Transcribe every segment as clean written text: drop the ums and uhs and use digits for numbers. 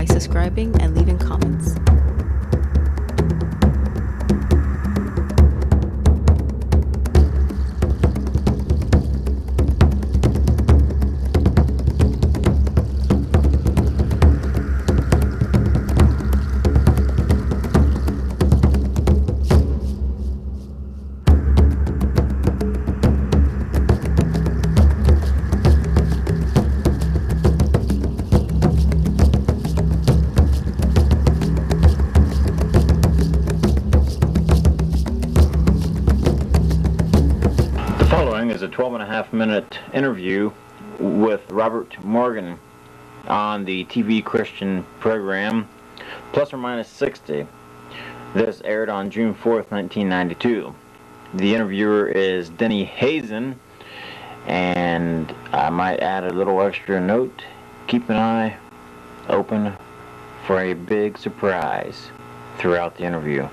by subscribing and leaving comments. Is a 12.5-minute interview with Robert Morgan on the TV Christian program Plus or Minus 60. This aired on June 4th, 1992. The interviewer is Denny Hazen, and I might add a little extra note: keep an eye open for a big surprise throughout the interview.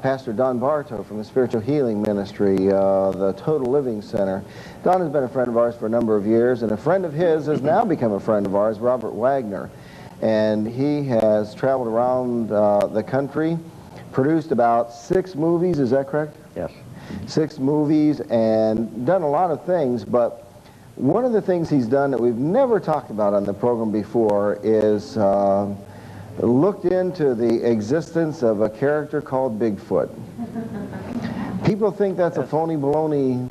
Pastor Don Bartow from the Spiritual Healing Ministry, the Total Living Center. Don has been a friend of ours for a number of years, and a friend of his has now become a friend of ours, Robert Wagner. And he has traveled around the country, produced about 6 movies, is that correct? Yes. 6 movies, and done a lot of things, but one of the things he's done that we've never talked about on the program before is looked into the existence of a character called Bigfoot. People think that's a phony baloney.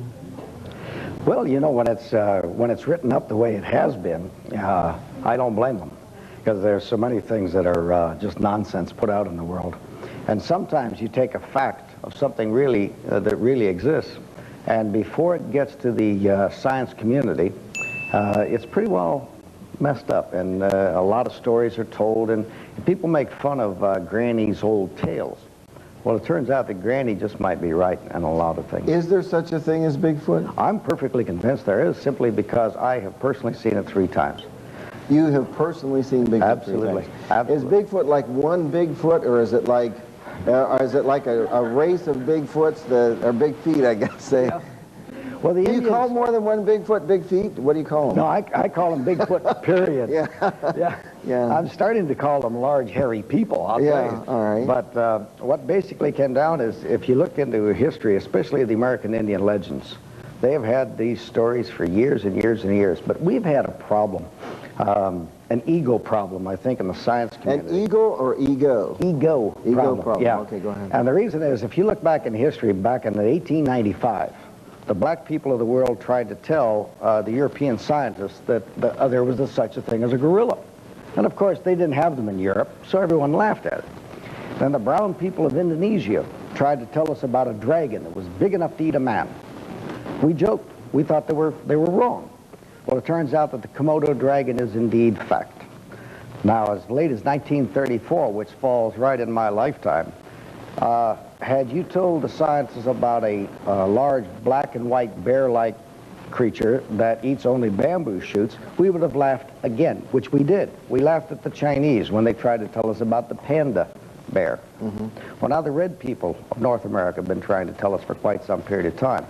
Well, you know, when it's written up the way it has been, I don't blame them, because there's so many things that are just nonsense put out in the world. And sometimes you take a fact of something really that really exists, and before it gets to the science community, it's pretty well messed up, and a lot of stories are told, and people make fun of Granny's old tales. Well, it turns out that Granny just might be right in a lot of things. Is there such a thing as Bigfoot? I'm perfectly convinced there is, simply because I have personally seen it 3 times. You have personally seen Bigfoot? Absolutely. 3 times. Absolutely. Is Bigfoot like one Bigfoot, or is it like a race of Bigfoots that are big feet, I guess say? Yeah. Well, do you call more than one Bigfoot big feet? What do you call them? No, I call them Bigfoot, period. Yeah. I'm starting to call them large, hairy people, I'll tell you. All right. But what basically came down is, if you look into history, especially the American Indian legends, they have had these stories for years and years and years. But we've had a problem, an ego problem, I think, in the science community. An ego or ego? Ego problem. Yeah. Okay, go ahead. And the reason is, if you look back in history, back in 1895, the black people of the world tried to tell the European scientists that there was such a thing as a gorilla. And of course, they didn't have them in Europe, so everyone laughed at it. Then the brown people of Indonesia tried to tell us about a dragon that was big enough to eat a man. We joked. We thought they were wrong. Well, it turns out that the Komodo dragon is indeed fact. Now, as late as 1934, which falls right in my lifetime, had you told the scientists about a large black and white bear-like creature that eats only bamboo shoots, we would have laughed again, which we did. We laughed at the Chinese when they tried to tell us about the panda bear. Well, now the red people of North America have been trying to tell us for quite some period of time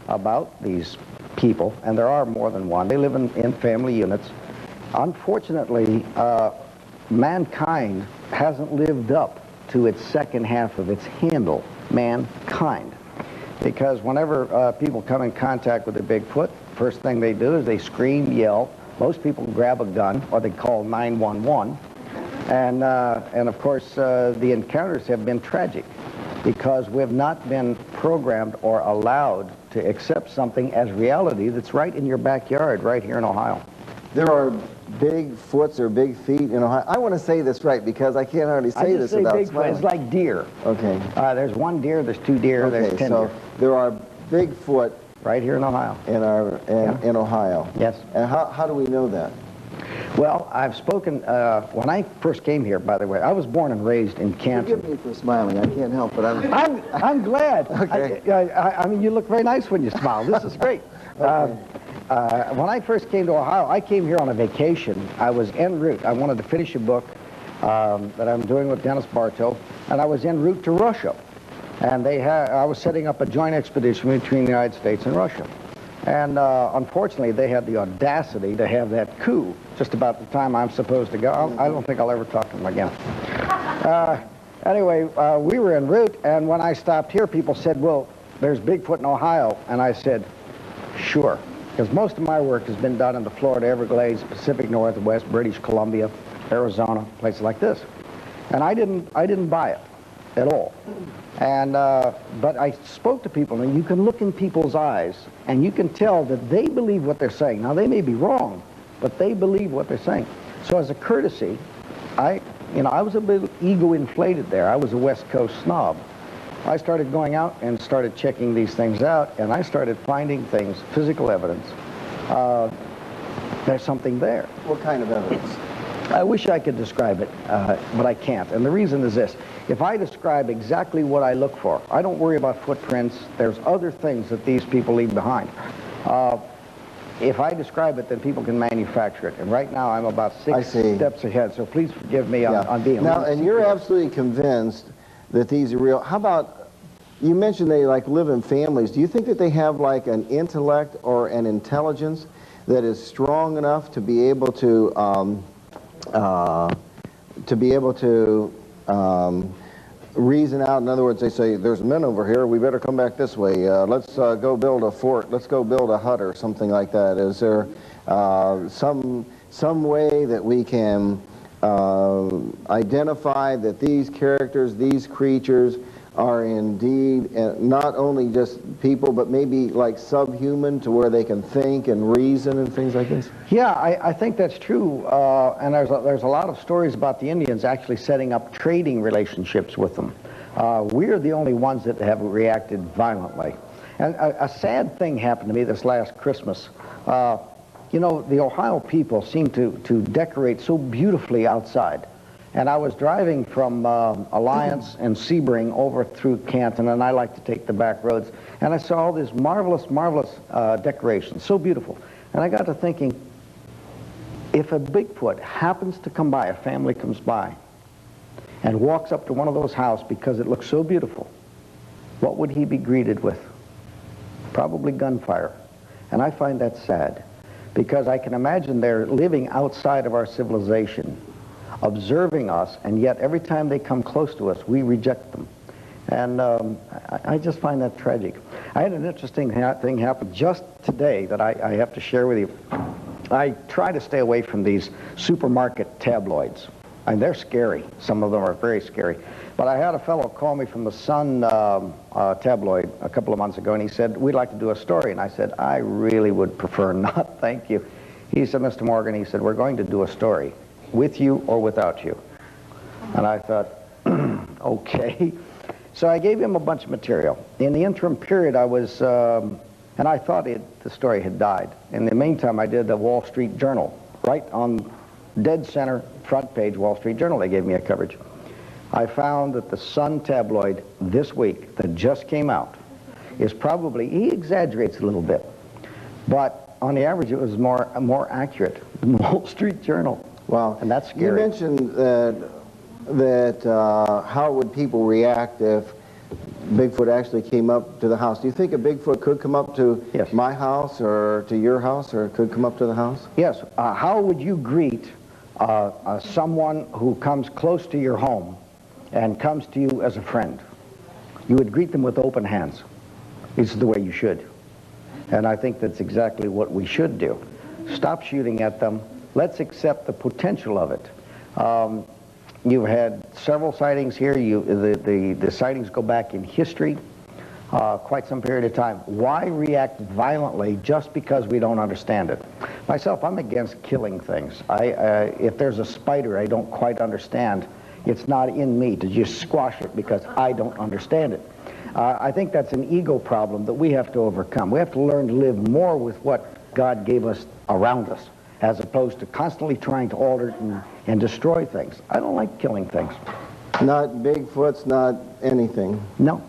about these people, and there are more than one. They live in family units. Unfortunately, mankind hasn't lived up to its second half of its handle, mankind. Because whenever people come in contact with a Bigfoot, first thing they do is they scream, yell. Most people grab a gun, or they call 911. And of course, the encounters have been tragic, because we've not been programmed or allowed to accept something as reality that's right in your backyard, right here in Ohio. There are big foots or big feet in Ohio. I want to say this right, because I can't hardly say this without smiling. It's like deer. Okay. There's 1 deer, there's 2 deer, okay, there's 10 so deer. There are Bigfoot right here in Ohio. In Ohio. Yes. And how do we know that? Well, I've spoken, when I first came here, by the way, I was born and raised in Canton. Forgive me for smiling, I can't help it. I'm glad. Okay. I mean, you look very nice when you smile. This is great. Okay. When I first came to Ohio, I came here on a vacation. I was en route. I wanted to finish a book that I'm doing with Dennis Bartow, and I was en route to Russia. And I was setting up a joint expedition between the United States and Russia. And unfortunately, they had the audacity to have that coup just about the time I'm supposed to go. I don't think I'll ever talk to them again. Anyway, we were en route, and when I stopped here, people said, well, there's Bigfoot in Ohio. And I said, sure, because most of my work has been done in the Florida Everglades, Pacific Northwest, British Columbia, Arizona, places like this. And I didn't buy it at all. And but I spoke to people, and you can look in people's eyes, and you can tell that they believe what they're saying. Now, they may be wrong, but they believe what they're saying. So as a courtesy, I was a bit ego-inflated there. I was a West Coast snob. I started going out and started checking these things out, and I started finding things, physical evidence. There's something there. What kind of evidence? I wish I could describe it, but I can't. And the reason is this. If I describe exactly what I look for, I don't worry about footprints. There's other things that these people leave behind. If I describe it, then people can manufacture it. And right now, I'm about six steps ahead. So please forgive me on being... Now, and you're absolutely convinced that these are real. How about, you mentioned they like live in families. Do you think that they have like an intellect or an intelligence that is strong enough to be able to reason out? In other words, they say, there's men over here, we better come back this way. Let's go build a fort, let's go build a hut or something like that. Is there some way that we can identify that these characters, these creatures, are indeed not only just people, but maybe like subhuman to where they can think and reason and things like this? Yeah, I think that's true. And there's a lot of stories about the Indians actually setting up trading relationships with them. We're the only ones that have reacted violently. And a sad thing happened to me this last Christmas. You know, the Ohio people seem to decorate so beautifully outside. And I was driving from Alliance and Sebring over through Canton, and I like to take the back roads, and I saw all these marvelous, marvelous decorations, so beautiful. And I got to thinking, if a Bigfoot happens to come by, a family comes by, and walks up to one of those houses because it looks so beautiful, what would he be greeted with? Probably gunfire. And I find that sad, because I can imagine they're living outside of our civilization, observing us, and yet every time they come close to us, we reject them. And I just find that tragic. I had an interesting thing happen just today that I have to share with you. I try to stay away from these supermarket tabloids. And they're scary. Some of them are very scary. But I had a fellow call me from the Sun tabloid a couple of months ago, and he said, we'd like to do a story. And I said, I really would prefer not, thank you. He said, Mr. Morgan, he said, we're going to do a story, with you or without you. And I thought, okay. So I gave him a bunch of material. In the interim period, I was, and I thought the story had died. In the meantime, I did the Wall Street Journal, right on dead center, front page Wall Street Journal. They gave me a coverage. I found that the Sun tabloid this week that just came out is probably, he exaggerates a little bit, but on the average, it was more accurate than the Wall Street Journal. Wow. And that's scary. You mentioned that how would people react if Bigfoot actually came up to the house. Do you think a Bigfoot could come up to my house or to your house, or could come up to the house? Yes. How would you greet someone who comes close to your home and comes to you as a friend? You would greet them with open hands. This is the way you should. And I think that's exactly what we should do. Stop shooting at them. Let's accept the potential of it. You've had several sightings here. The sightings go back in history, quite some period of time. Why react violently just because we don't understand it? Myself, I'm against killing things. If there's a spider I don't quite understand, it's not in me to just squash it because I don't understand it. I think that's an ego problem that we have to overcome. We have to learn to live more with what God gave us around us, as opposed to constantly trying to alter and destroy things. I don't like killing things. Not Bigfoots, not anything? No.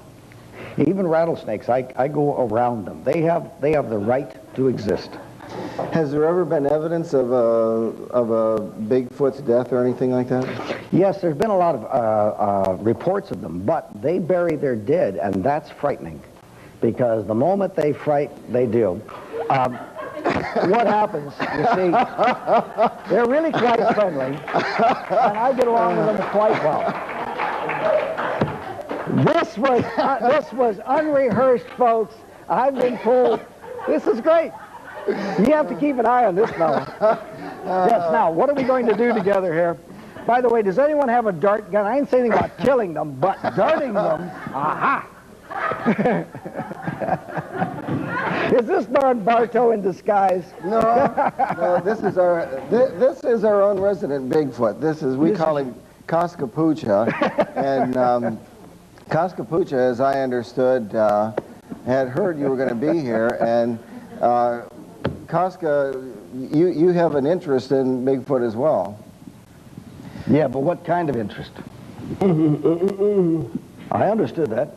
Even rattlesnakes, I go around them. They have the right to exist. Has there ever been evidence of a Bigfoot's death or anything like that? Yes, there's been a lot of reports of them, but they bury their dead, and that's frightening. Because the moment they fright, they do. What happens, you see, they're really quite friendly, and I get along with them quite well. This was unrehearsed, folks. I've been told this is great. You have to keep an eye on this fellow. Yes, now, what are we going to do together here? By the way, does anyone have a dart gun? I ain't saying anything about killing them, but darting them. Aha! Is this Don Bartow in disguise? No, this is our own resident Bigfoot. We call him Cascapucha, and Cascapucha, as I understood, had heard you were going to be here, and Casca, you have an interest in Bigfoot as well. Yeah, but what kind of interest? I understood that.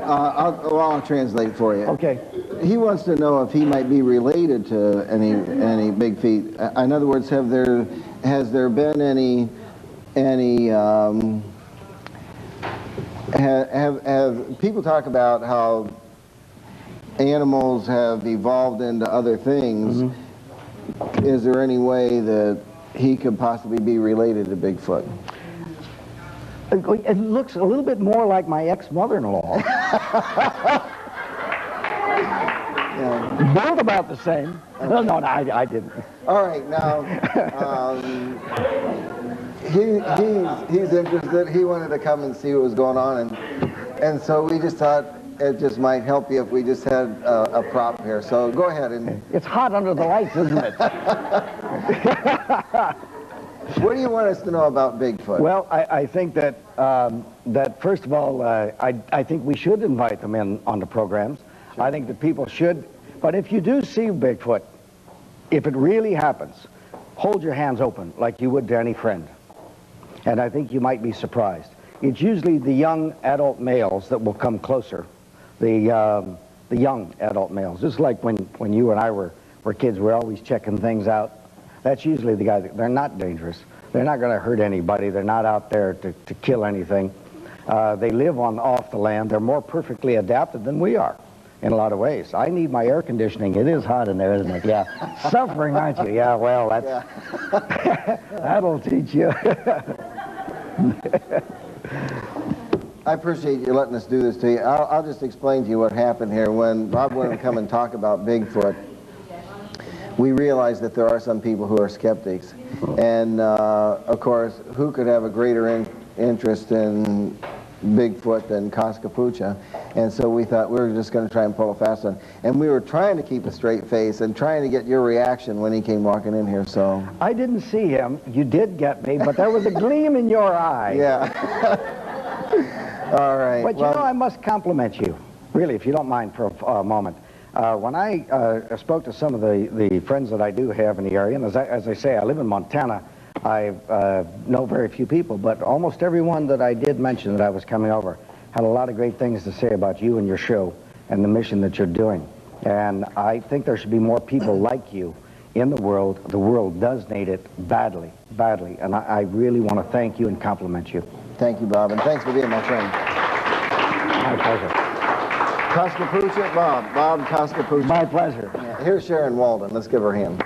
I'll translate for you. Okay. He wants to know if he might be related to any big feet. In other words, has there been any have people talk about how animals have evolved into other things? Mm-hmm. Is there any way that he could possibly be related to Bigfoot? It looks a little bit more like my ex-mother-in-law. Yeah. Both about the same. Okay. No, I didn't. All right, now, he's interested. He wanted to come and see what was going on, and so we just thought it just might help you if we just had a prop here. So go ahead. And it's hot under the lights, isn't it? What do you want us to know about Bigfoot? Well, I think that first of all, I think we should invite them in on the programs. Sure. I think that people should. But if you do see Bigfoot, if it really happens, hold your hands open like you would to any friend. And I think you might be surprised. It's usually the young adult males that will come closer. The young adult males. Just like when you and I were kids, we're always checking things out. That's usually the guys. They're not dangerous. They're not going to hurt anybody. They're not out there to kill anything. They live off the land. They're more perfectly adapted than we are in a lot of ways. I need my air conditioning. It is hot in there, isn't it? Yeah. Suffering, aren't you? Yeah, well, that's... Yeah. That'll teach you. I appreciate you letting us do this to you. I'll just explain to you what happened here. When Bob wanted to come and talk about Bigfoot, we realized that there are some people who are skeptics. And, of course, who could have a greater interest in Bigfoot than Cascapucha? And so we thought we were just going to try and pull a fast one. And we were trying to keep a straight face and trying to get your reaction when he came walking in here, so... I didn't see him. You did get me, but there was a gleam in your eye. Yeah. All right. But, I must compliment you, really, if you don't mind for a moment. When I spoke to some of the friends that I do have in the area, and as I say, I live in Montana, I know very few people, but almost everyone that I did mention that I was coming over had a lot of great things to say about you and your show and the mission that you're doing. And I think there should be more people like you in the world. The world does need it badly, badly. And I really want to thank you and compliment you. Thank you, Bob, and thanks for being my friend. My pleasure. Cascapucha, Bob Cascapucha. My pleasure. Yeah, here's Sharon Walden. Let's give her a hand.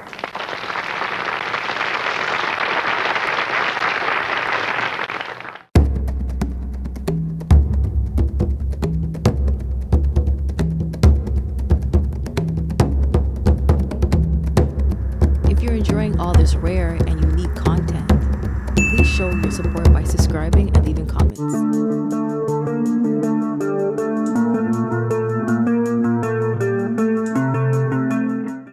If you're enjoying all this rare and unique content, please show your support by subscribing and leaving comments.